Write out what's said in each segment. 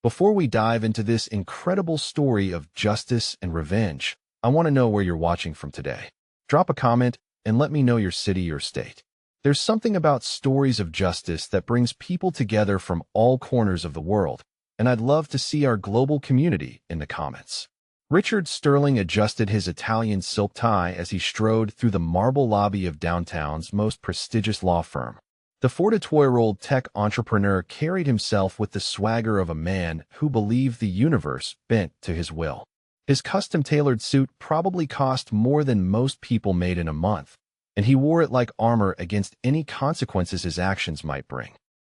Before we dive into this incredible story of justice and revenge, I want to know where you're watching from today. Drop a comment and let me know your city or state. There's something about stories of justice that brings people together from all corners of the world, and I'd love to see our global community in the comments. Richard Sterling adjusted his Italian silk tie as he strode through the marble lobby of downtown's most prestigious law firm. The 42-year-old tech entrepreneur carried himself with the swagger of a man who believed the universe bent to his will. His custom-tailored suit probably cost more than most people made in a month, and he wore it like armor against any consequences his actions might bring.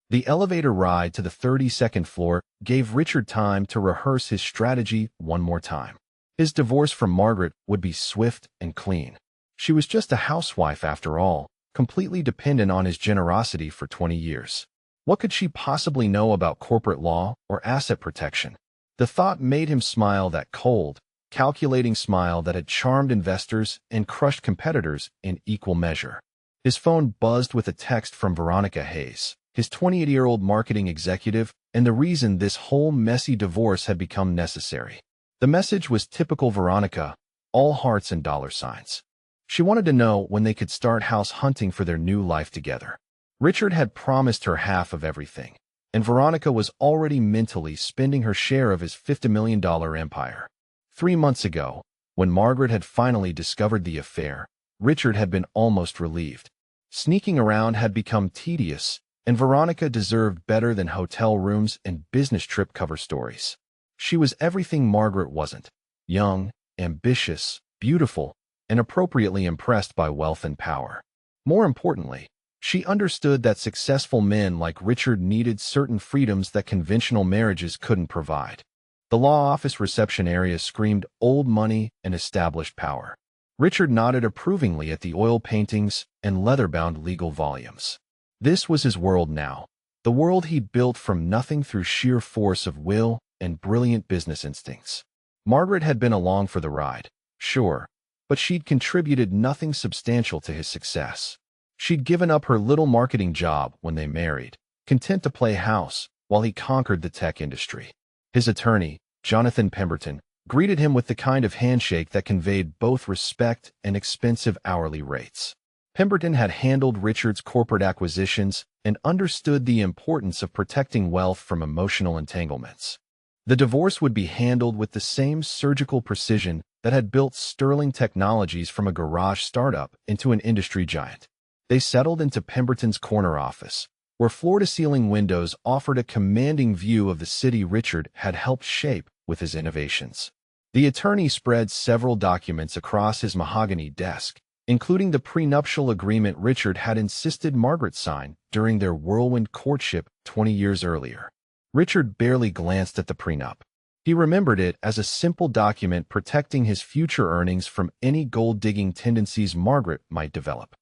The elevator ride to the 32nd floor gave Richard time to rehearse his strategy one more time. His divorce from Margaret would be swift and clean. She was just a housewife after all, completely dependent on his generosity for 20 years. What could she possibly know about corporate law or asset protection? The thought made him smile, that cold, calculating smile that had charmed investors and crushed competitors in equal measure. His phone buzzed with a text from Veronica Hayes, his 28-year-old marketing executive, and the reason this whole messy divorce had become necessary. The message was typical Veronica, all hearts and dollar signs. She wanted to know when they could start house hunting for their new life together. Richard had promised her half of everything, and Veronica was already mentally spending her share of his $50 million empire. 3 months ago, when Margaret had finally discovered the affair, Richard had been almost relieved. Sneaking around had become tedious, and Veronica deserved better than hotel rooms and business trip cover stories. She was everything Margaret wasn't: young, ambitious, beautiful, and appropriately impressed by wealth and power. More importantly, she understood that successful men like Richard needed certain freedoms that conventional marriages couldn't provide. The law office reception area screamed old money and established power. Richard nodded approvingly at the oil paintings and leather-bound legal volumes. This was his world now, the world he'd built from nothing through sheer force of will and brilliant business instincts. Margaret had been along for the ride, sure, but she'd contributed nothing substantial to his success. She'd given up her little marketing job when they married, content to play house while he conquered the tech industry. His attorney, Jonathan Pemberton, greeted him with the kind of handshake that conveyed both respect and expensive hourly rates. Pemberton had handled Richard's corporate acquisitions and understood the importance of protecting wealth from emotional entanglements. The divorce would be handled with the same surgical precision that had built Sterling Technologies from a garage startup into an industry giant. They settled into Pemberton's corner office, where floor-to-ceiling windows offered a commanding view of the city Richard had helped shape with his innovations. The attorney spread several documents across his mahogany desk, including the prenuptial agreement Richard had insisted Margaret sign during their whirlwind courtship 20 years earlier. Richard barely glanced at the prenup. He remembered it as a simple document protecting his future earnings from any gold-digging tendencies Margaret might develop.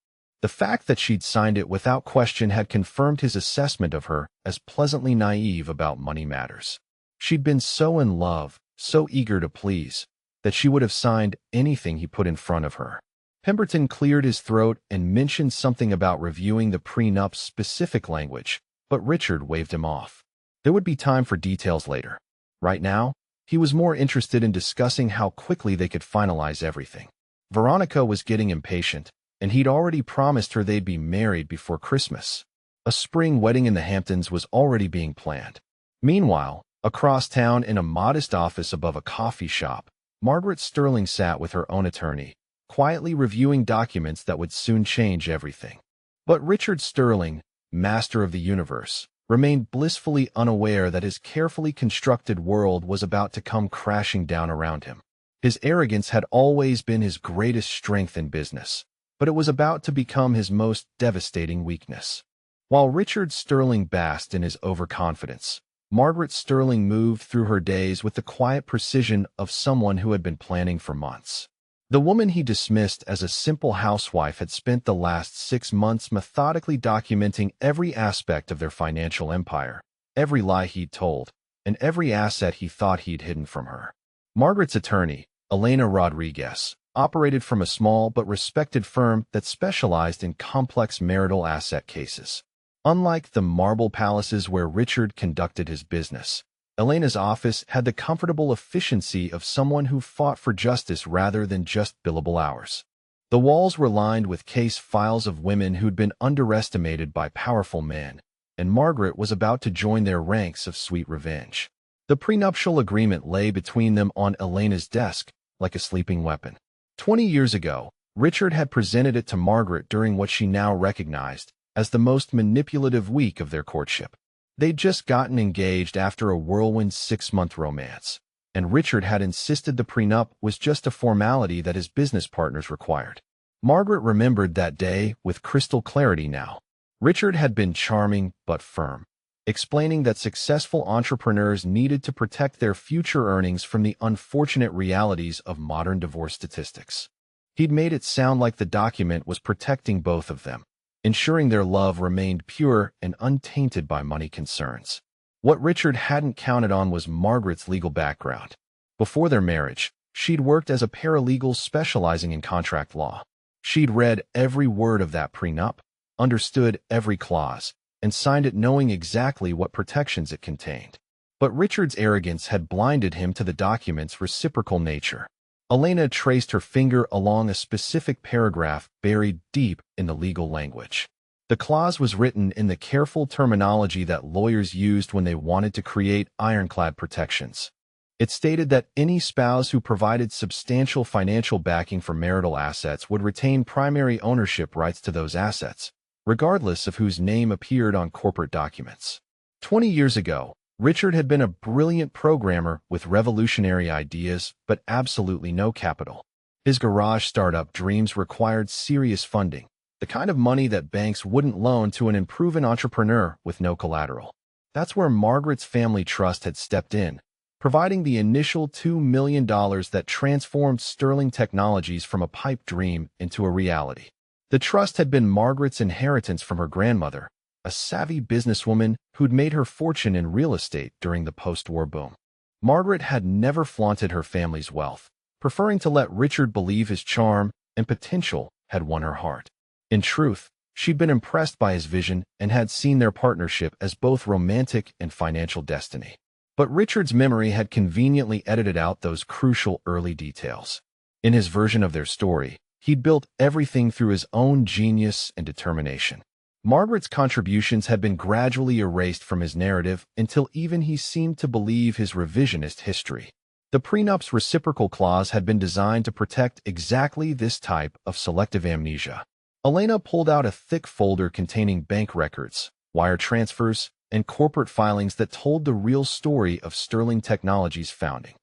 The fact that she'd signed it without question had confirmed his assessment of her as pleasantly naive about money matters. She'd been so in love, so eager to please, that she would have signed anything he put in front of her. Pemberton cleared his throat and mentioned something about reviewing the prenup's specific language, but Richard waved him off. There would be time for details later. Right now, he was more interested in discussing how quickly they could finalize everything. Veronica was getting impatient, and he'd already promised her they'd be married before Christmas. A spring wedding in the Hamptons was already being planned. Meanwhile, across town in a modest office above a coffee shop, Margaret Sterling sat with her own attorney, quietly reviewing documents that would soon change everything. But Richard Sterling, master of the universe, remained blissfully unaware that his carefully constructed world was about to come crashing down around him. His arrogance had always been his greatest strength in business, but it was about to become his most devastating weakness. While Richard Sterling basked in his overconfidence, Margaret Sterling moved through her days with the quiet precision of someone who had been planning for months. The woman he dismissed as a simple housewife had spent the last 6 months methodically documenting every aspect of their financial empire, every lie he'd told, and every asset he thought he'd hidden from her. Margaret's attorney, Elena Rodriguez, operated from a small but respected firm that specialized in complex marital asset cases. Unlike the marble palaces where Richard conducted his business, Elena's office had the comfortable efficiency of someone who fought for justice rather than just billable hours. The walls were lined with case files of women who'd been underestimated by powerful men, and Margaret was about to join their ranks of sweet revenge. The prenuptial agreement lay between them on Elena's desk like a sleeping weapon. 20 years ago, Richard had presented it to Margaret during what she now recognized as the most manipulative week of their courtship. They'd just gotten engaged after a whirlwind 6-month romance, and Richard had insisted the prenup was just a formality that his business partners required. Margaret remembered that day with crystal clarity now. Richard had been charming but firm, explaining that successful entrepreneurs needed to protect their future earnings from the unfortunate realities of modern divorce statistics. He'd made it sound like the document was protecting both of them, ensuring their love remained pure and untainted by money concerns. What Richard hadn't counted on was Margaret's legal background. Before their marriage, she'd worked as a paralegal specializing in contract law. She'd read every word of that prenup, understood every clause, and signed it knowing exactly what protections it contained. But Richard's arrogance had blinded him to the document's reciprocal nature. Elena traced her finger along a specific paragraph buried deep in the legal language. The clause was written in the careful terminology that lawyers used when they wanted to create ironclad protections. It stated that any spouse who provided substantial financial backing for marital assets would retain primary ownership rights to those assets, regardless of whose name appeared on corporate documents. 20 years ago, Richard had been a brilliant programmer with revolutionary ideas, but absolutely no capital. His garage startup dreams required serious funding, the kind of money that banks wouldn't loan to an unproven entrepreneur with no collateral. That's where Margaret's family trust had stepped in, providing the initial $2 million that transformed Sterling Technologies from a pipe dream into a reality. The trust had been Margaret's inheritance from her grandmother, a savvy businesswoman who'd made her fortune in real estate during the post-war boom. Margaret had never flaunted her family's wealth, preferring to let Richard believe his charm and potential had won her heart. In truth, she'd been impressed by his vision and had seen their partnership as both romantic and financial destiny. But Richard's memory had conveniently edited out those crucial early details. In his version of their story, he'd built everything through his own genius and determination. Margaret's contributions had been gradually erased from his narrative until even he seemed to believe his revisionist history. The prenup's reciprocal clause had been designed to protect exactly this type of selective amnesia. Elena pulled out a thick folder containing bank records, wire transfers, and corporate filings that told the real story of Sterling Technologies' founding.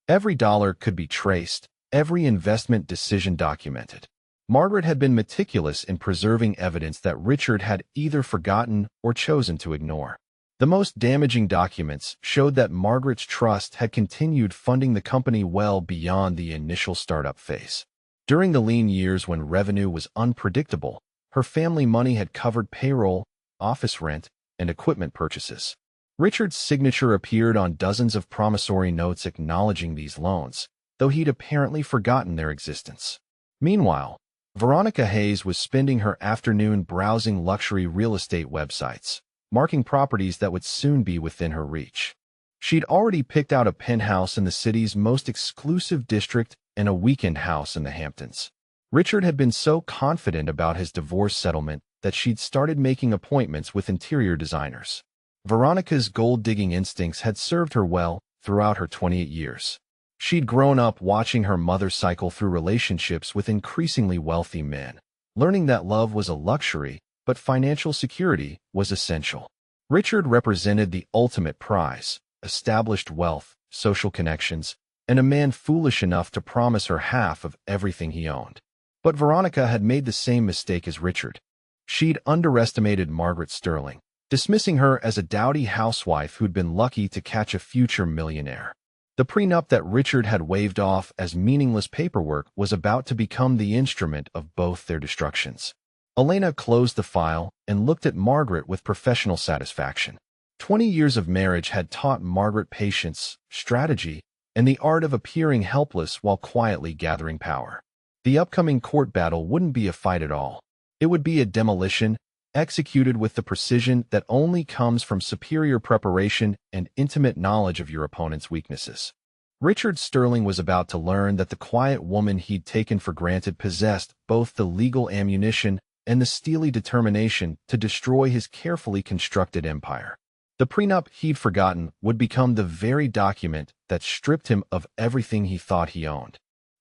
Every dollar could be traced, every investment decision documented. Margaret had been meticulous in preserving evidence that Richard had either forgotten or chosen to ignore. The most damaging documents showed that Margaret's trust had continued funding the company well beyond the initial startup phase. During the lean years when revenue was unpredictable, her family money had covered payroll, office rent, and equipment purchases. Richard's signature appeared on dozens of promissory notes acknowledging these loans, though he'd apparently forgotten their existence. Meanwhile, Veronica Hayes was spending her afternoon browsing luxury real estate websites, marking properties that would soon be within her reach. She'd already picked out a penthouse in the city's most exclusive district and a weekend house in the Hamptons. Richard had been so confident about his divorce settlement that she'd started making appointments with interior designers. Veronica's gold-digging instincts had served her well throughout her 28 years. She'd grown up watching her mother cycle through relationships with increasingly wealthy men, learning that love was a luxury, but financial security was essential. Richard represented the ultimate prize: established wealth, social connections, and a man foolish enough to promise her half of everything he owned. But Veronica had made the same mistake as Richard. She'd underestimated Margaret Sterling, dismissing her as a dowdy housewife who'd been lucky to catch a future millionaire. The prenup that Richard had waved off as meaningless paperwork was about to become the instrument of both their destructions. Elena closed the file and looked at Margaret with professional satisfaction. 20 years of marriage had taught Margaret patience, strategy, and the art of appearing helpless while quietly gathering power. The upcoming court battle wouldn't be a fight at all. It would be a demolition, executed with the precision that only comes from superior preparation and intimate knowledge of your opponent's weaknesses. Richard Sterling was about to learn that the quiet woman he'd taken for granted possessed both the legal ammunition and the steely determination to destroy his carefully constructed empire. The prenup he'd forgotten would become the very document that stripped him of everything he thought he owned.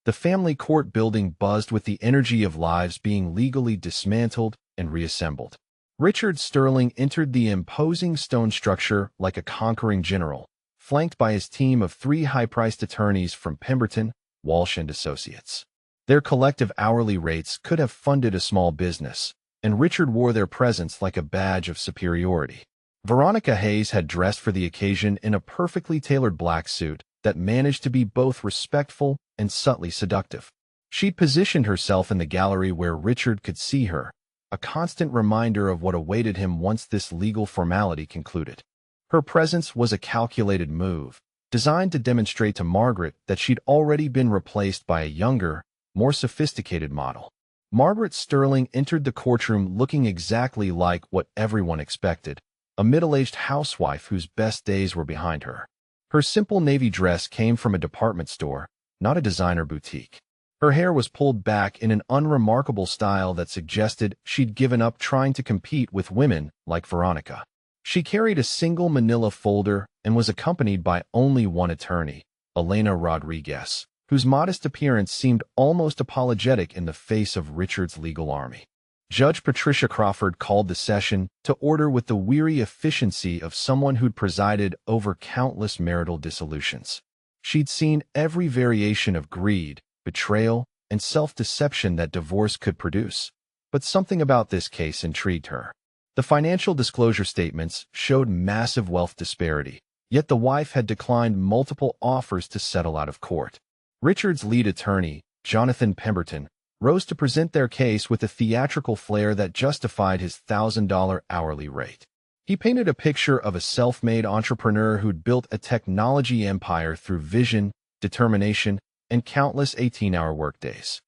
The family court building buzzed with the energy of lives being legally dismantled and reassembled. Richard Sterling entered the imposing stone structure like a conquering general, flanked by his team of 3 high-priced attorneys from Pemberton, Walsh and Associates. Their collective hourly rates could have funded a small business, and Richard wore their presence like a badge of superiority. Veronica Hayes had dressed for the occasion in a perfectly tailored black suit that managed to be both respectful and subtly seductive. She'd positioned herself in the gallery where Richard could see her, a constant reminder of what awaited him once this legal formality concluded. Her presence was a calculated move, designed to demonstrate to Margaret that she'd already been replaced by a younger, more sophisticated model. Margaret Sterling entered the courtroom looking exactly like what everyone expected, a middle-aged housewife whose best days were behind her. Her simple navy dress came from a department store, not a designer boutique. Her hair was pulled back in an unremarkable style that suggested she'd given up trying to compete with women like Veronica. She carried a single manila folder and was accompanied by only one attorney, Elena Rodriguez, whose modest appearance seemed almost apologetic in the face of Richard's legal army. Judge Patricia Crawford called the session to order with the weary efficiency of someone who'd presided over countless marital dissolutions. She'd seen every variation of greed, betrayal, and self-deception that divorce could produce. But something about this case intrigued her. The financial disclosure statements showed massive wealth disparity, yet the wife had declined multiple offers to settle out of court. Richard's lead attorney, Jonathan Pemberton, rose to present their case with a theatrical flair that justified his $1,000 hourly rate. He painted a picture of a self-made entrepreneur who'd built a technology empire through vision, determination, and countless 18-hour workdays.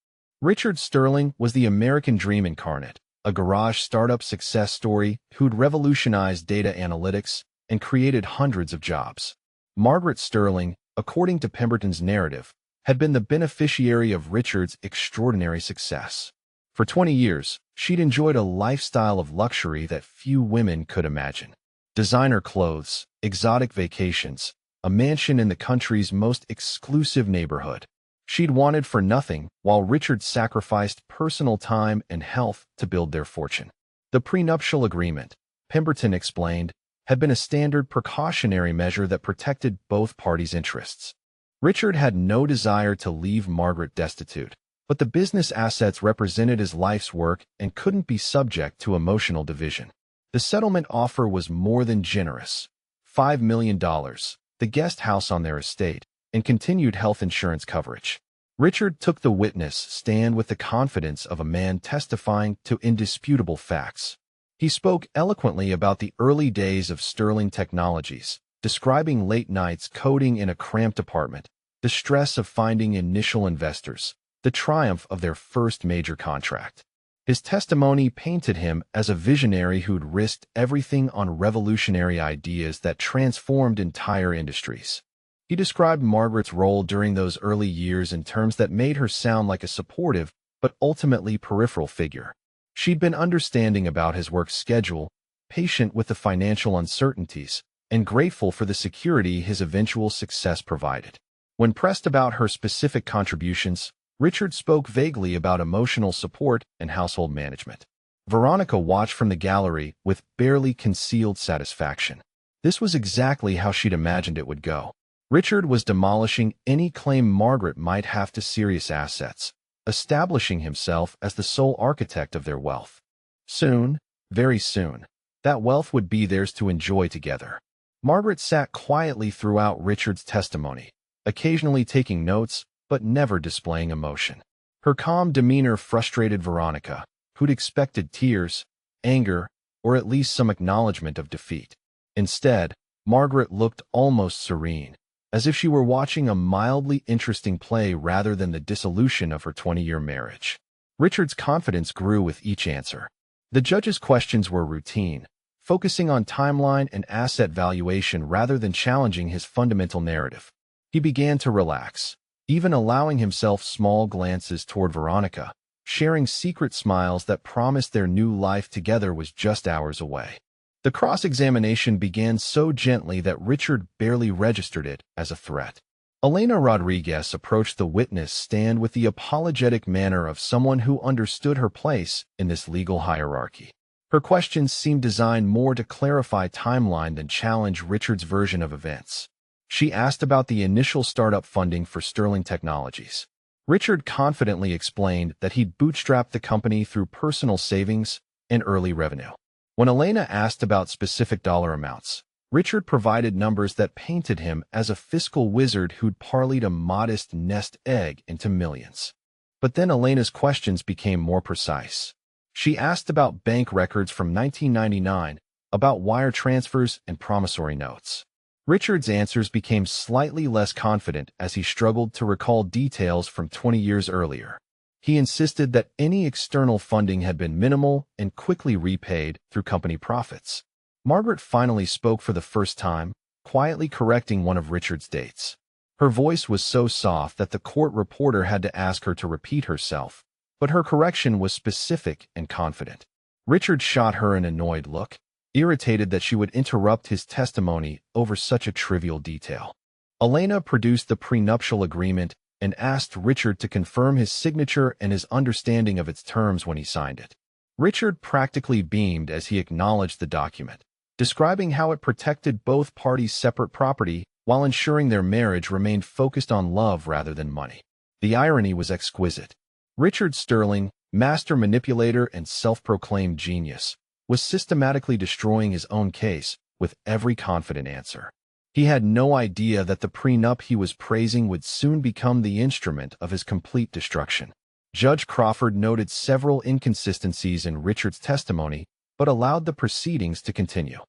Richard Sterling was the American dream incarnate, a garage startup success story who'd revolutionized data analytics and created hundreds of jobs. Margaret Sterling, according to Pemberton's narrative, had been the beneficiary of Richard's extraordinary success. For 20 years, she'd enjoyed a lifestyle of luxury that few women could imagine. Designer clothes, exotic vacations, a mansion in the country's most exclusive neighborhood. She'd wanted for nothing, while Richard sacrificed personal time and health to build their fortune. The prenuptial agreement, Pemberton explained, had been a standard precautionary measure that protected both parties' interests. Richard had no desire to leave Margaret destitute, but the business assets represented his life's work and couldn't be subject to emotional division. The settlement offer was more than generous. $5 million, the guest house on their estate, and continued health insurance coverage. Richard took the witness stand with the confidence of a man testifying to indisputable facts. He spoke eloquently about the early days of Sterling Technologies, describing late nights coding in a cramped apartment, the stress of finding initial investors, the triumph of their first major contract. His testimony painted him as a visionary who'd risked everything on revolutionary ideas that transformed entire industries. He described Margaret's role during those early years in terms that made her sound like a supportive but ultimately peripheral figure. She'd been understanding about his work schedule, patient with the financial uncertainties, and grateful for the security his eventual success provided. When pressed about her specific contributions, Richard spoke vaguely about emotional support and household management. Veronica watched from the gallery with barely concealed satisfaction. This was exactly how she'd imagined it would go. Richard was demolishing any claim Margaret might have to serious assets, establishing himself as the sole architect of their wealth. Soon, very soon, that wealth would be theirs to enjoy together. Margaret sat quietly throughout Richard's testimony, occasionally taking notes, but never displaying emotion. Her calm demeanor frustrated Veronica, who'd expected tears, anger, or at least some acknowledgement of defeat. Instead, Margaret looked almost serene, as if she were watching a mildly interesting play rather than the dissolution of her 20-year marriage. Richard's confidence grew with each answer. The judge's questions were routine, focusing on timeline and asset valuation rather than challenging his fundamental narrative. He began to relax, even allowing himself small glances toward Veronica, sharing secret smiles that promised their new life together was just hours away. The cross-examination began so gently that Richard barely registered it as a threat. Elena Rodriguez approached the witness stand with the apologetic manner of someone who understood her place in this legal hierarchy. Her questions seemed designed more to clarify timeline than challenge Richard's version of events. She asked about the initial startup funding for Sterling Technologies. Richard confidently explained that he'd bootstrapped the company through personal savings and early revenue. When Elena asked about specific dollar amounts, Richard provided numbers that painted him as a fiscal wizard who'd parlayed a modest nest egg into millions. But then Elena's questions became more precise. She asked about bank records from 1999, about wire transfers and promissory notes. Richard's answers became slightly less confident as he struggled to recall details from 20 years earlier. He insisted that any external funding had been minimal and quickly repaid through company profits. Margaret finally spoke for the first time, quietly correcting one of Richard's dates. Her voice was so soft that the court reporter had to ask her to repeat herself, but her correction was specific and confident. Richard shot her an annoyed look, irritated that she would interrupt his testimony over such a trivial detail. Elena produced the prenuptial agreement and asked Richard to confirm his signature and his understanding of its terms when he signed it. Richard practically beamed as he acknowledged the document, describing how it protected both parties' separate property while ensuring their marriage remained focused on love rather than money. The irony was exquisite. Richard Sterling, master manipulator and self-proclaimed genius, was systematically destroying his own case with every confident answer. He had no idea that the prenup he was praising would soon become the instrument of his complete destruction. Judge Crawford noted several inconsistencies in Richard's testimony, but allowed the proceedings to continue.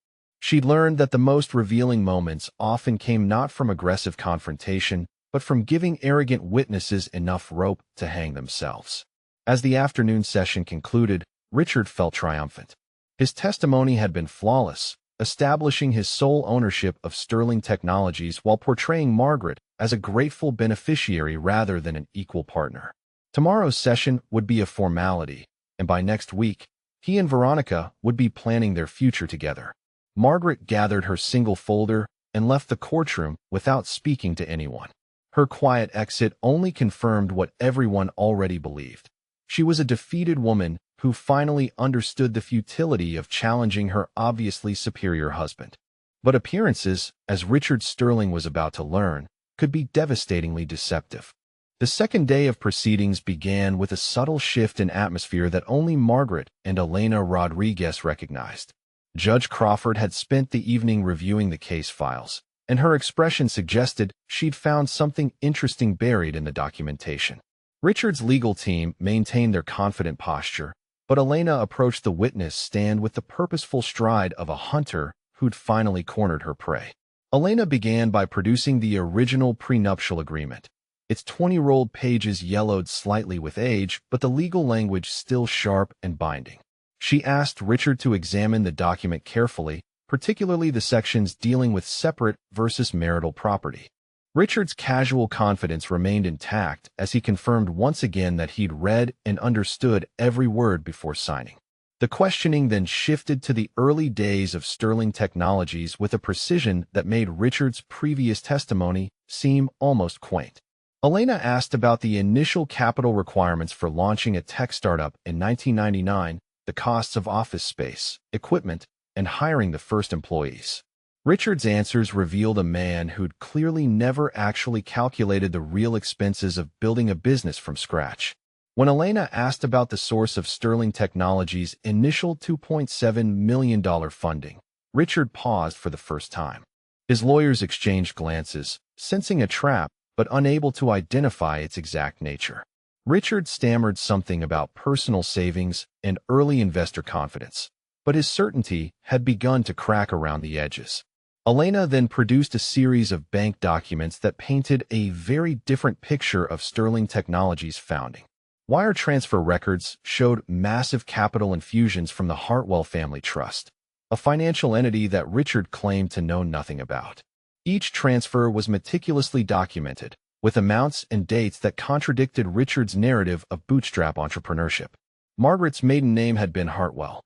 She learned that the most revealing moments often came not from aggressive confrontation, but from giving arrogant witnesses enough rope to hang themselves. As the afternoon session concluded, Richard felt triumphant. His testimony had been flawless, establishing his sole ownership of Sterling Technologies while portraying Margaret as a grateful beneficiary rather than an equal partner. Tomorrow's session would be a formality, and by next week, he and Veronica would be planning their future together. Margaret gathered her single folder and left the courtroom without speaking to anyone. Her quiet exit only confirmed what everyone already believed. She was a defeated woman who finally understood the futility of challenging her obviously superior husband. But appearances, as Richard Sterling was about to learn, could be devastatingly deceptive. The second day of proceedings began with a subtle shift in atmosphere that only Margaret and Elena Rodriguez recognized. Judge Crawford had spent the evening reviewing the case files, and her expression suggested she'd found something interesting buried in the documentation. Richard's legal team maintained their confident posture, but Elena approached the witness stand with the purposeful stride of a hunter who'd finally cornered her prey. Elena began by producing the original prenuptial agreement. Its 20-rolled pages yellowed slightly with age, but the legal language still sharp and binding. She asked Richard to examine the document carefully, particularly the sections dealing with separate versus marital property. Richard's casual confidence remained intact as he confirmed once again that he'd read and understood every word before signing. The questioning then shifted to the early days of Sterling Technologies with a precision that made Richard's previous testimony seem almost quaint. Elena asked about the initial capital requirements for launching a tech startup in 1999, the costs of office space, equipment, and hiring the first employees. Richard's answers revealed a man who'd clearly never actually calculated the real expenses of building a business from scratch. When Elena asked about the source of Sterling Technologies' initial $2.7 million funding, Richard paused for the first time. His lawyers exchanged glances, sensing a trap, but unable to identify its exact nature. Richard stammered something about personal savings and early investor confidence, but his certainty had begun to crack around the edges. Elena then produced a series of bank documents that painted a very different picture of Sterling Technologies' founding. Wire transfer records showed massive capital infusions from the Hartwell Family Trust, a financial entity that Richard claimed to know nothing about. Each transfer was meticulously documented, with amounts and dates that contradicted Richard's narrative of bootstrap entrepreneurship. Margaret's maiden name had been Hartwell.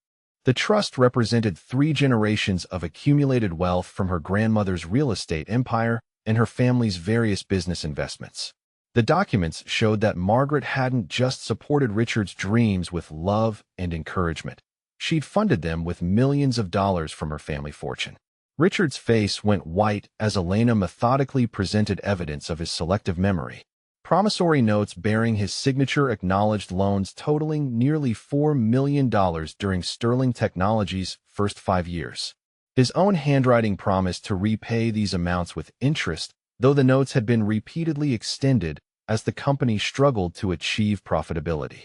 The trust represented 3 generations of accumulated wealth from her grandmother's real estate empire and her family's various business investments. The documents showed that Margaret hadn't just supported Richard's dreams with love and encouragement. She'd funded them with millions of dollars from her family fortune. Richard's face went white as Elena methodically presented evidence of his selective memory. Promissory notes bearing his signature acknowledged loans totaling nearly $4 million during Sterling Technologies' first 5 years. His own handwriting promised to repay these amounts with interest, though the notes had been repeatedly extended as the company struggled to achieve profitability.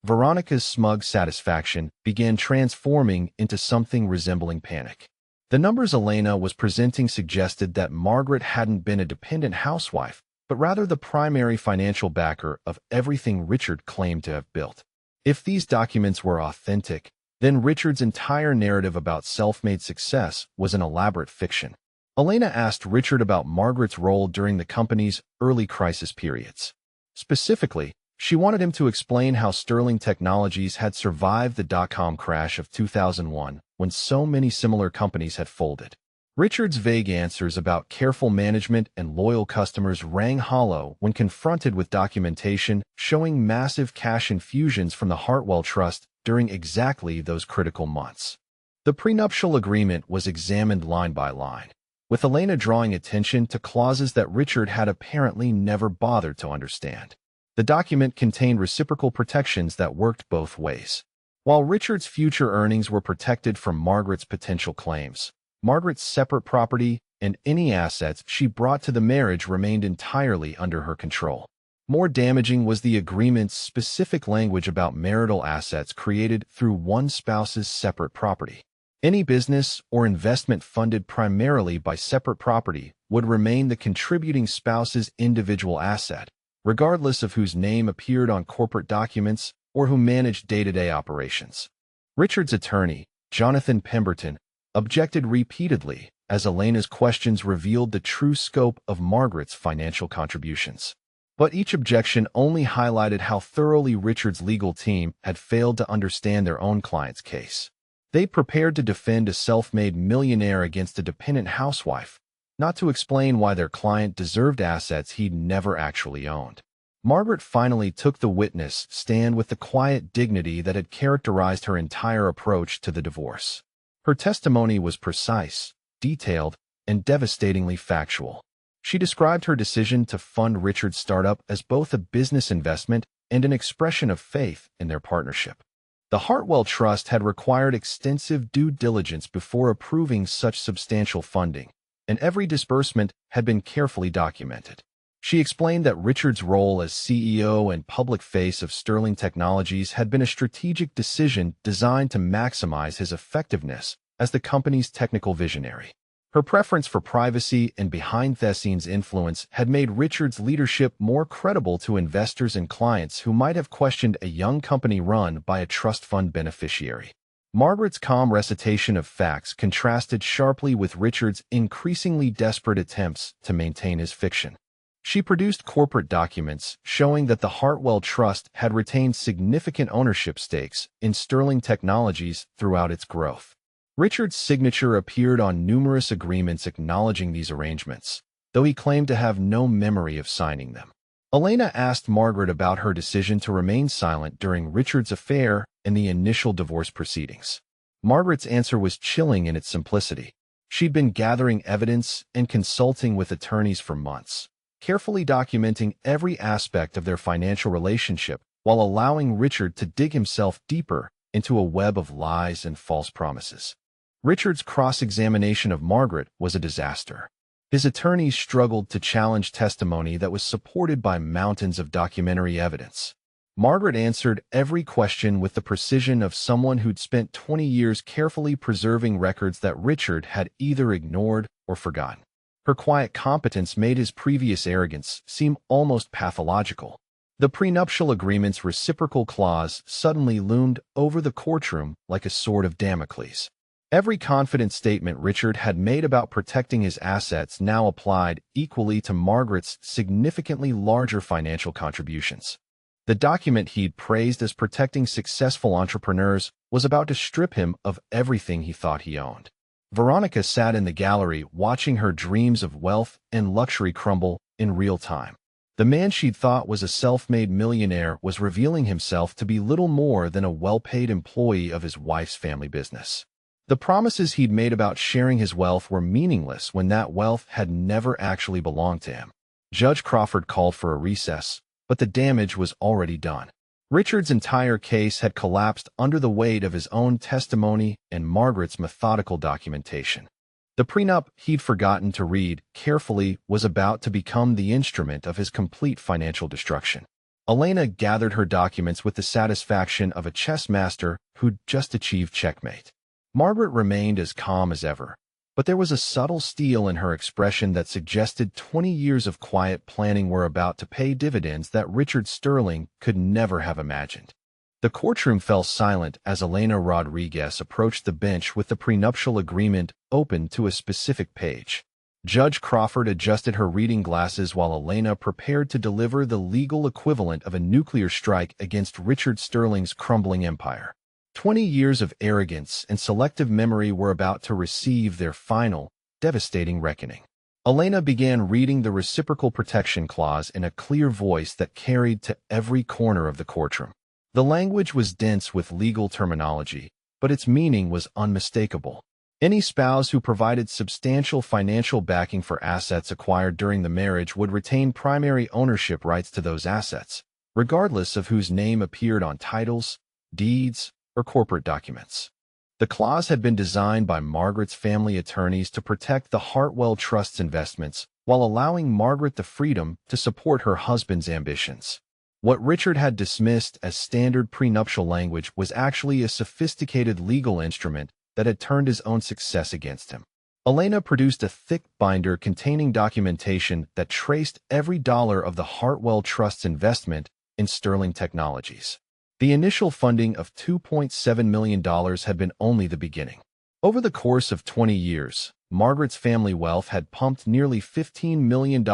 Veronica's smug satisfaction began transforming into something resembling panic. The numbers Elena was presenting suggested that Margaret hadn't been a dependent housewife, but rather the primary financial backer of everything Richard claimed to have built. If these documents were authentic, then Richard's entire narrative about self-made success was an elaborate fiction. Elena asked Richard about Margaret's role during the company's early crisis periods. Specifically, she wanted him to explain how Sterling Technologies had survived the dot-com crash of 2001 when so many similar companies had folded. Richard's vague answers about careful management and loyal customers rang hollow when confronted with documentation showing massive cash infusions from the Hartwell Trust during exactly those critical months. The prenuptial agreement was examined line by line, with Elena drawing attention to clauses that Richard had apparently never bothered to understand. The document contained reciprocal protections that worked both ways. While Richard's future earnings were protected from Margaret's potential claims, Margaret's separate property and any assets she brought to the marriage remained entirely under her control. More damaging was the agreement's specific language about marital assets created through one spouse's separate property. Any business or investment funded primarily by separate property would remain the contributing spouse's individual asset, regardless of whose name appeared on corporate documents or who managed day-to-day operations. Richard's attorney, Jonathan Pemberton, objected repeatedly as Elena's questions revealed the true scope of Margaret's financial contributions. But each objection only highlighted how thoroughly Richard's legal team had failed to understand their own client's case. They prepared to defend a self-made millionaire against a dependent housewife, not to explain why their client deserved assets he'd never actually owned. Margaret finally took the witness stand with the quiet dignity that had characterized her entire approach to the divorce. Her testimony was precise, detailed, and devastatingly factual. She described her decision to fund Richard's startup as both a business investment and an expression of faith in their partnership. The Hartwell Trust had required extensive due diligence before approving such substantial funding, and every disbursement had been carefully documented. She explained that Richard's role as CEO and public face of Sterling Technologies had been a strategic decision designed to maximize his effectiveness as the company's technical visionary. Her preference for privacy and behind-the-scenes influence had made Richard's leadership more credible to investors and clients who might have questioned a young company run by a trust fund beneficiary. Margaret's calm recitation of facts contrasted sharply with Richard's increasingly desperate attempts to maintain his fiction. She produced corporate documents showing that the Hartwell Trust had retained significant ownership stakes in Sterling Technologies throughout its growth. Richard's signature appeared on numerous agreements acknowledging these arrangements, though he claimed to have no memory of signing them. Elena asked Margaret about her decision to remain silent during Richard's affair and the initial divorce proceedings. Margaret's answer was chilling in its simplicity. She'd been gathering evidence and consulting with attorneys for months, carefully documenting every aspect of their financial relationship while allowing Richard to dig himself deeper into a web of lies and false promises. Richard's cross-examination of Margaret was a disaster. His attorneys struggled to challenge testimony that was supported by mountains of documentary evidence. Margaret answered every question with the precision of someone who'd spent 20 years carefully preserving records that Richard had either ignored or forgotten. Her quiet competence made his previous arrogance seem almost pathological. The prenuptial agreement's reciprocal clause suddenly loomed over the courtroom like a sword of Damocles. Every confident statement Richard had made about protecting his assets now applied equally to Margaret's significantly larger financial contributions. The document he'd praised as protecting successful entrepreneurs was about to strip him of everything he thought he owned. Veronica sat in the gallery watching her dreams of wealth and luxury crumble in real time. The man she'd thought was a self-made millionaire was revealing himself to be little more than a well-paid employee of his wife's family business. The promises he'd made about sharing his wealth were meaningless when that wealth had never actually belonged to him. Judge Crawford called for a recess, but the damage was already done. Richard's entire case had collapsed under the weight of his own testimony and Margaret's methodical documentation. The prenup he'd forgotten to read carefully was about to become the instrument of his complete financial destruction. Elena gathered her documents with the satisfaction of a chess master who'd just achieved checkmate. Margaret remained as calm as ever, but there was a subtle steel in her expression that suggested 20 years of quiet planning were about to pay dividends that Richard Sterling could never have imagined. The courtroom fell silent as Elena Rodriguez approached the bench with the prenuptial agreement open to a specific page. Judge Crawford adjusted her reading glasses while Elena prepared to deliver the legal equivalent of a nuclear strike against Richard Sterling's crumbling empire. 20 years of arrogance and selective memory were about to receive their final, devastating reckoning. Elena began reading the reciprocal protection clause in a clear voice that carried to every corner of the courtroom. The language was dense with legal terminology, but its meaning was unmistakable. Any spouse who provided substantial financial backing for assets acquired during the marriage would retain primary ownership rights to those assets, regardless of whose name appeared on titles, deeds, or corporate documents. The clause had been designed by Margaret's family attorneys to protect the Hartwell Trust's investments while allowing Margaret the freedom to support her husband's ambitions. What Richard had dismissed as standard prenuptial language was actually a sophisticated legal instrument that had turned his own success against him. Elena produced a thick binder containing documentation that traced every dollar of the Hartwell Trust's investment in Sterling Technologies. The initial funding of $2.7 million had been only the beginning. Over the course of 20 years, Margaret's family wealth had pumped nearly $15 million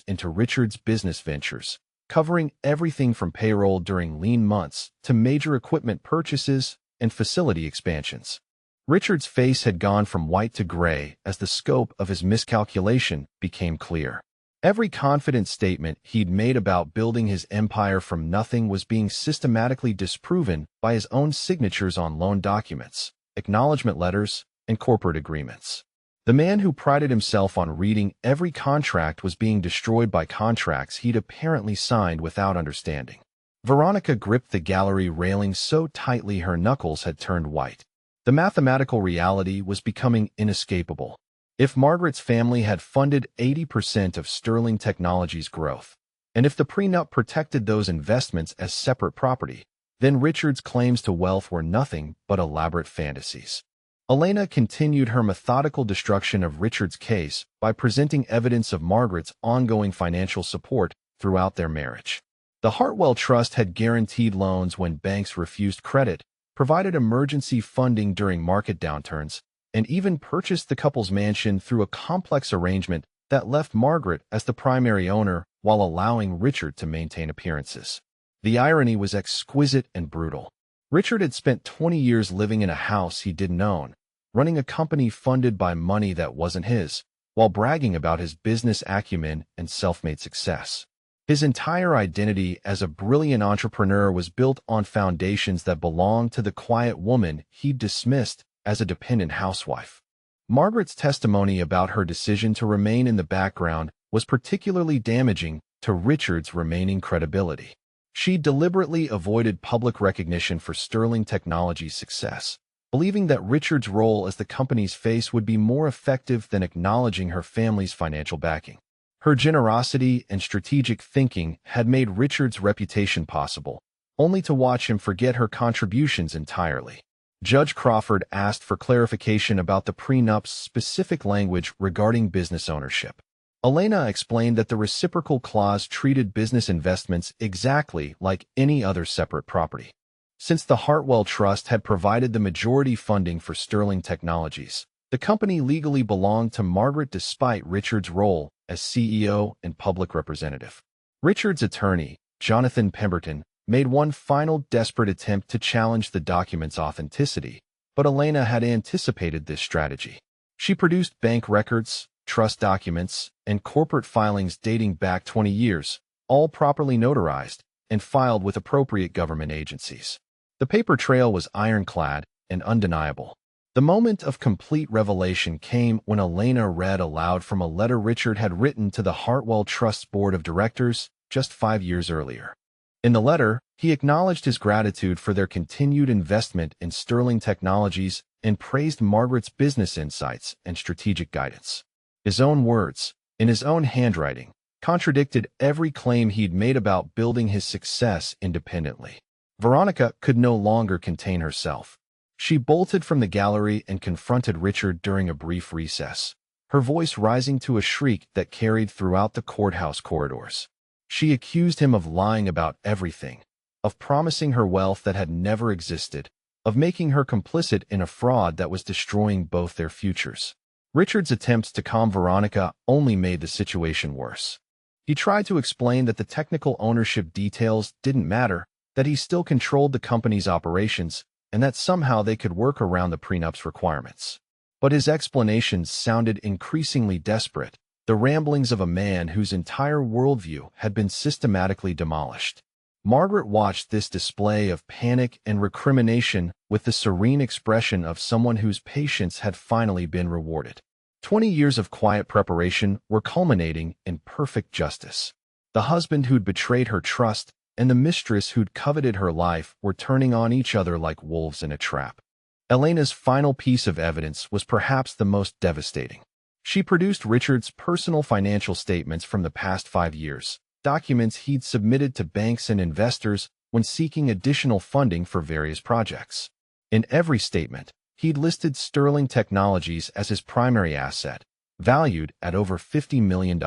into Richard's business ventures, covering everything from payroll during lean months to major equipment purchases and facility expansions. Richard's face had gone from white to gray as the scope of his miscalculation became clear. Every confident statement he'd made about building his empire from nothing was being systematically disproven by his own signatures on loan documents, acknowledgement letters, and corporate agreements. The man who prided himself on reading every contract was being destroyed by contracts he'd apparently signed without understanding. Veronica gripped the gallery railing so tightly her knuckles had turned white. The mathematical reality was becoming inescapable. If Margaret's family had funded 80% of Sterling Technologies' growth, and if the prenup protected those investments as separate property, then Richard's claims to wealth were nothing but elaborate fantasies. Elena continued her methodical destruction of Richard's case by presenting evidence of Margaret's ongoing financial support throughout their marriage. The Hartwell Trust had guaranteed loans when banks refused credit, provided emergency funding during market downturns, and even purchased the couple's mansion through a complex arrangement that left Margaret as the primary owner while allowing Richard to maintain appearances. The irony was exquisite and brutal. Richard had spent 20 years living in a house he didn't own, running a company funded by money that wasn't his, while bragging about his business acumen and self-made success. His entire identity as a brilliant entrepreneur was built on foundations that belonged to the quiet woman he'd dismissed as a dependent housewife. Margaret's testimony about her decision to remain in the background was particularly damaging to Richard's remaining credibility. She deliberately avoided public recognition for Sterling Technologies' success, believing that Richard's role as the company's face would be more effective than acknowledging her family's financial backing. Her generosity and strategic thinking had made Richard's reputation possible, only to watch him forget her contributions entirely. Judge Crawford asked for clarification about the prenup's specific language regarding business ownership. Elena explained that the reciprocal clause treated business investments exactly like any other separate property. Since the Hartwell Trust had provided the majority funding for Sterling Technologies, the company legally belonged to Margaret despite Richard's role as CEO and public representative. Richard's attorney, Jonathan Pemberton, made one final desperate attempt to challenge the document's authenticity, but Elena had anticipated this strategy. She produced bank records, trust documents, and corporate filings dating back 20 years, all properly notarized and filed with appropriate government agencies. The paper trail was ironclad and undeniable. The moment of complete revelation came when Elena read aloud from a letter Richard had written to the Hartwell Trust's board of directors just 5 years earlier. In the letter, he acknowledged his gratitude for their continued investment in Sterling Technologies and praised Margaret's business insights and strategic guidance. His own words, in his own handwriting, contradicted every claim he'd made about building his success independently. Veronica could no longer contain herself. She bolted from the gallery and confronted Richard during a brief recess, her voice rising to a shriek that carried throughout the courthouse corridors. She accused him of lying about everything, of promising her wealth that had never existed, of making her complicit in a fraud that was destroying both their futures. Richard's attempts to calm Veronica only made the situation worse. He tried to explain that the technical ownership details didn't matter, that he still controlled the company's operations, and that somehow they could work around the prenup's requirements. But his explanations sounded increasingly desperate, the ramblings of a man whose entire worldview had been systematically demolished. Margaret watched this display of panic and recrimination with the serene expression of someone whose patience had finally been rewarded. 20 years of quiet preparation were culminating in perfect justice. The husband who'd betrayed her trust and the mistress who'd coveted her life were turning on each other like wolves in a trap. Elena's final piece of evidence was perhaps the most devastating. She produced Richard's personal financial statements from the past 5 years, documents he'd submitted to banks and investors when seeking additional funding for various projects. In every statement, he'd listed Sterling Technologies as his primary asset, valued at over $50 million.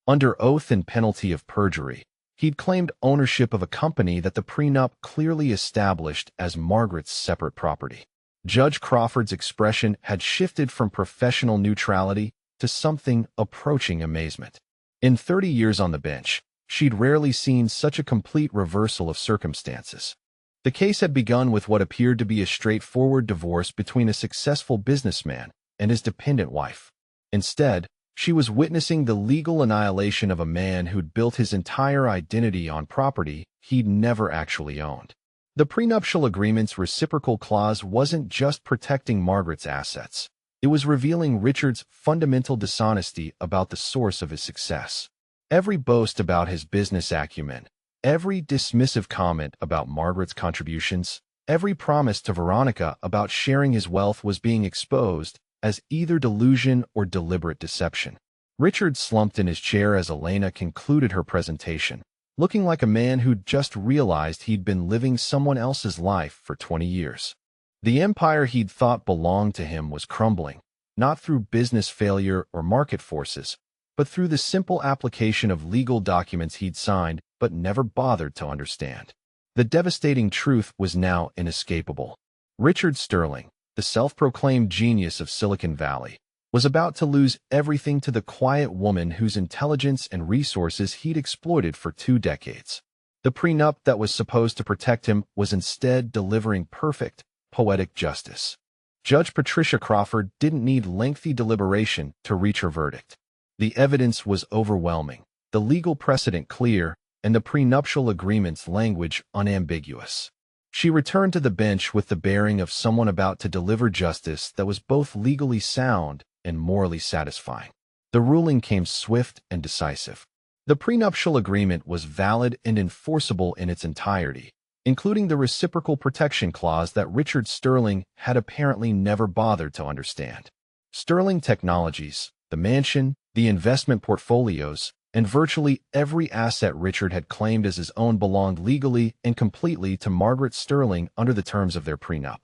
Under oath and penalty of perjury, he'd claimed ownership of a company that the prenup clearly established as Margaret's separate property. Judge Crawford's expression had shifted from professional neutrality to something approaching amazement. In 30 years on the bench, she'd rarely seen such a complete reversal of circumstances. The case had begun with what appeared to be a straightforward divorce between a successful businessman and his dependent wife. Instead, she was witnessing the legal annihilation of a man who'd built his entire identity on property he'd never actually owned. The prenuptial agreement's reciprocal clause wasn't just protecting Margaret's assets. It was revealing Richard's fundamental dishonesty about the source of his success. Every boast about his business acumen, every dismissive comment about Margaret's contributions, every promise to Veronica about sharing his wealth was being exposed as either delusion or deliberate deception. Richard slumped in his chair as Elena concluded her presentation, looking like a man who'd just realized he'd been living someone else's life for 20 years. The empire he'd thought belonged to him was crumbling, not through business failure or market forces, but through the simple application of legal documents he'd signed but never bothered to understand. The devastating truth was now inescapable. Richard Sterling, the self-proclaimed genius of Silicon Valley, was about to lose everything to the quiet woman whose intelligence and resources he'd exploited for 2 decades. The prenup that was supposed to protect him was instead delivering perfect, poetic justice. Judge Patricia Crawford didn't need lengthy deliberation to reach her verdict. The evidence was overwhelming, the legal precedent clear, and the prenuptial agreement's language unambiguous. She returned to the bench with the bearing of someone about to deliver justice that was both legally sound and morally satisfying. The ruling came swift and decisive. The prenuptial agreement was valid and enforceable in its entirety, including the reciprocal protection clause that Richard Sterling had apparently never bothered to understand. Sterling Technologies, the mansion, the investment portfolios, and virtually every asset Richard had claimed as his own belonged legally and completely to Margaret Sterling under the terms of their prenup.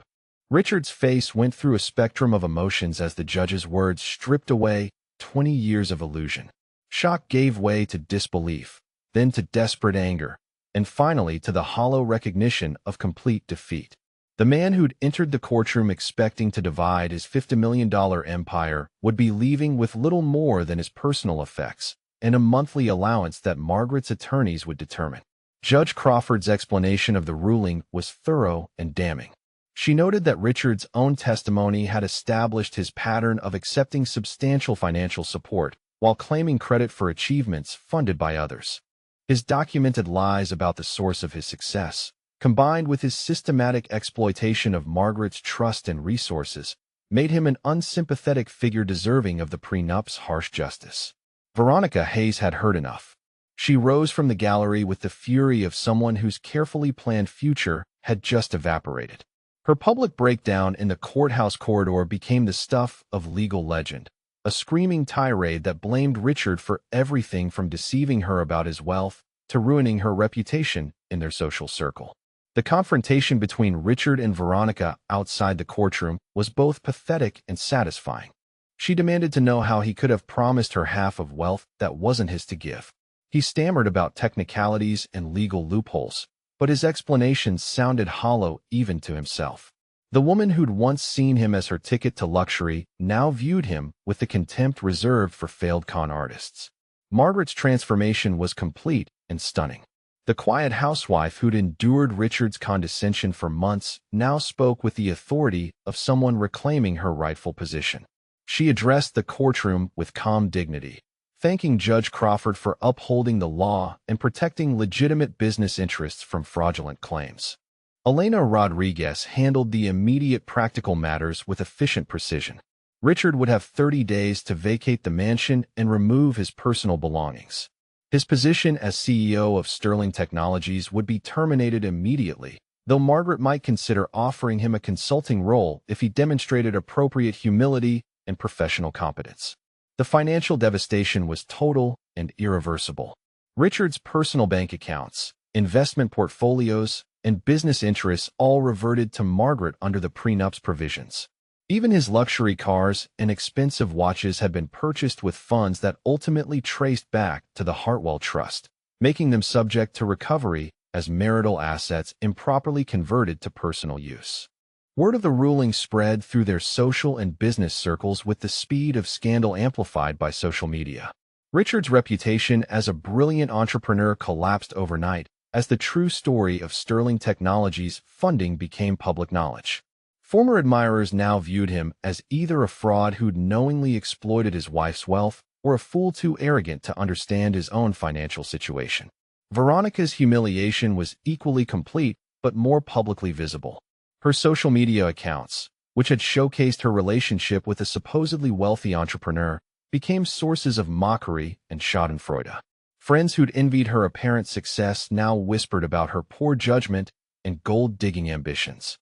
Richard's face went through a spectrum of emotions as the judge's words stripped away 20 years of illusion. Shock gave way to disbelief, then to desperate anger, and finally to the hollow recognition of complete defeat. The man who'd entered the courtroom expecting to divide his $50 million empire would be leaving with little more than his personal effects and a monthly allowance that Margaret's attorneys would determine. Judge Crawford's explanation of the ruling was thorough and damning. She noted that Richard's own testimony had established his pattern of accepting substantial financial support while claiming credit for achievements funded by others. His documented lies about the source of his success, combined with his systematic exploitation of Margaret's trust and resources, made him an unsympathetic figure deserving of the prenup's harsh justice. Veronica Hayes had heard enough. She rose from the gallery with the fury of someone whose carefully planned future had just evaporated. Her public breakdown in the courthouse corridor became the stuff of legal legend, a screaming tirade that blamed Richard for everything from deceiving her about his wealth to ruining her reputation in their social circle. The confrontation between Richard and Veronica outside the courtroom was both pathetic and satisfying. She demanded to know how he could have promised her half of wealth that wasn't his to give. He stammered about technicalities and legal loopholes, but his explanations sounded hollow even to himself. The woman who'd once seen him as her ticket to luxury now viewed him with the contempt reserved for failed con artists. Margaret's transformation was complete and stunning. The quiet housewife who'd endured Richard's condescension for months now spoke with the authority of someone reclaiming her rightful position. She addressed the courtroom with calm dignity, thanking Judge Crawford for upholding the law and protecting legitimate business interests from fraudulent claims. Elena Rodriguez handled the immediate practical matters with efficient precision. Richard would have 30 days to vacate the mansion and remove his personal belongings. His position as CEO of Sterling Technologies would be terminated immediately, though Margaret might consider offering him a consulting role if he demonstrated appropriate humility and professional competence. The financial devastation was total and irreversible. Richard's personal bank accounts, investment portfolios, and business interests all reverted to Margaret under the prenup's provisions. Even his luxury cars and expensive watches had been purchased with funds that ultimately traced back to the Hartwell Trust, making them subject to recovery as marital assets improperly converted to personal use. Word of the ruling spread through their social and business circles with the speed of scandal amplified by social media. Richard's reputation as a brilliant entrepreneur collapsed overnight as the true story of Sterling Technologies' funding became public knowledge. Former admirers now viewed him as either a fraud who'd knowingly exploited his wife's wealth or a fool too arrogant to understand his own financial situation. Veronica's humiliation was equally complete but more publicly visible. Her social media accounts, which had showcased her relationship with a supposedly wealthy entrepreneur, became sources of mockery and schadenfreude. Friends who'd envied her apparent success now whispered about her poor judgment and gold-digging ambitions.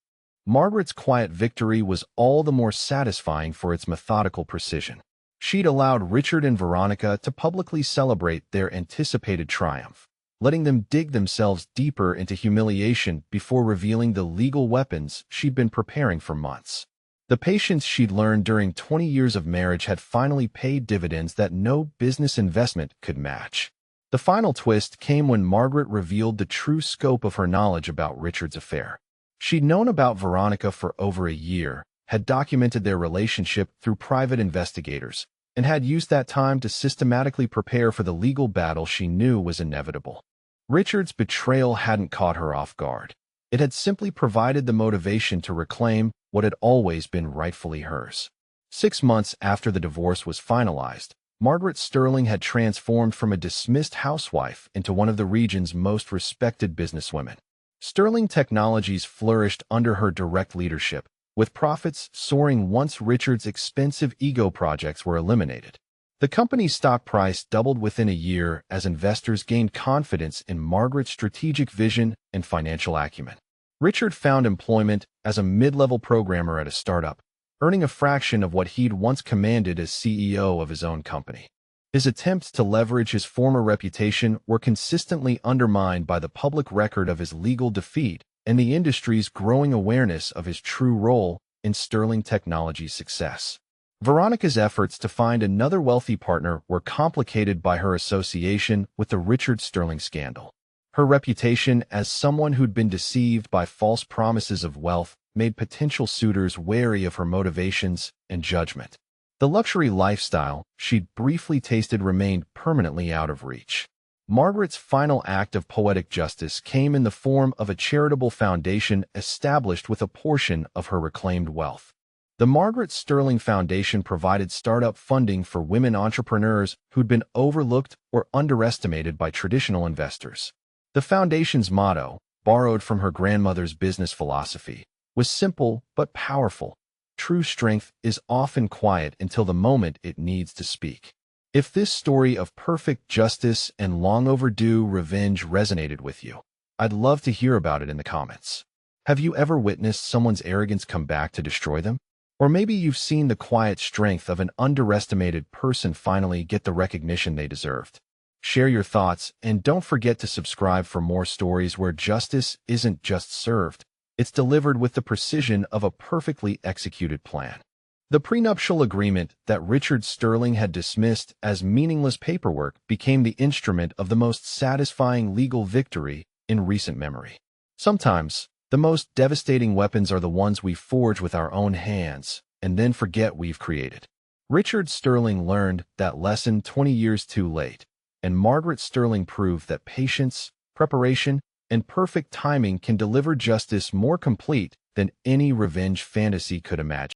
Margaret's quiet victory was all the more satisfying for its methodical precision. She'd allowed Richard and Veronica to publicly celebrate their anticipated triumph, letting them dig themselves deeper into humiliation before revealing the legal weapons she'd been preparing for months. The patience she'd learned during 20 years of marriage had finally paid dividends that no business investment could match. The final twist came when Margaret revealed the true scope of her knowledge about Richard's affair. She'd known about Veronica for over a year, had documented their relationship through private investigators, and had used that time to systematically prepare for the legal battle she knew was inevitable. Richard's betrayal hadn't caught her off guard. It had simply provided the motivation to reclaim what had always been rightfully hers. 6 months after the divorce was finalized, Margaret Sterling had transformed from a dismissed housewife into one of the region's most respected businesswomen. Sterling Technologies flourished under her direct leadership, with profits soaring once Richard's expensive ego projects were eliminated. The company's stock price doubled within a year as investors gained confidence in Margaret's strategic vision and financial acumen. Richard found employment as a mid-level programmer at a startup, earning a fraction of what he'd once commanded as CEO of his own company. His attempts to leverage his former reputation were consistently undermined by the public record of his legal defeat and the industry's growing awareness of his true role in Sterling Technologies' success. Veronica's efforts to find another wealthy partner were complicated by her association with the Richard Sterling scandal. Her reputation as someone who'd been deceived by false promises of wealth made potential suitors wary of her motivations and judgment. The luxury lifestyle she'd briefly tasted remained permanently out of reach. Margaret's final act of poetic justice came in the form of a charitable foundation established with a portion of her reclaimed wealth. The Margaret Sterling Foundation provided startup funding for women entrepreneurs who'd been overlooked or underestimated by traditional investors. The foundation's motto, borrowed from her grandmother's business philosophy, was simple but powerful. True strength is often quiet until the moment it needs to speak. If this story of perfect justice and long overdue revenge resonated with you, I'd love to hear about it in the comments. Have you ever witnessed someone's arrogance come back to destroy them? Or maybe you've seen the quiet strength of an underestimated person finally get the recognition they deserved. Share your thoughts, and don't forget to subscribe for more stories where justice isn't just served, it's delivered with the precision of a perfectly executed plan. The prenuptial agreement that Richard Sterling had dismissed as meaningless paperwork became the instrument of the most satisfying legal victory in recent memory. Sometimes, the most devastating weapons are the ones we forge with our own hands and then forget we've created. Richard Sterling learned that lesson 20 years too late, and Margaret Sterling proved that patience, preparation, and perfect timing can deliver justice more complete than any revenge fantasy could imagine.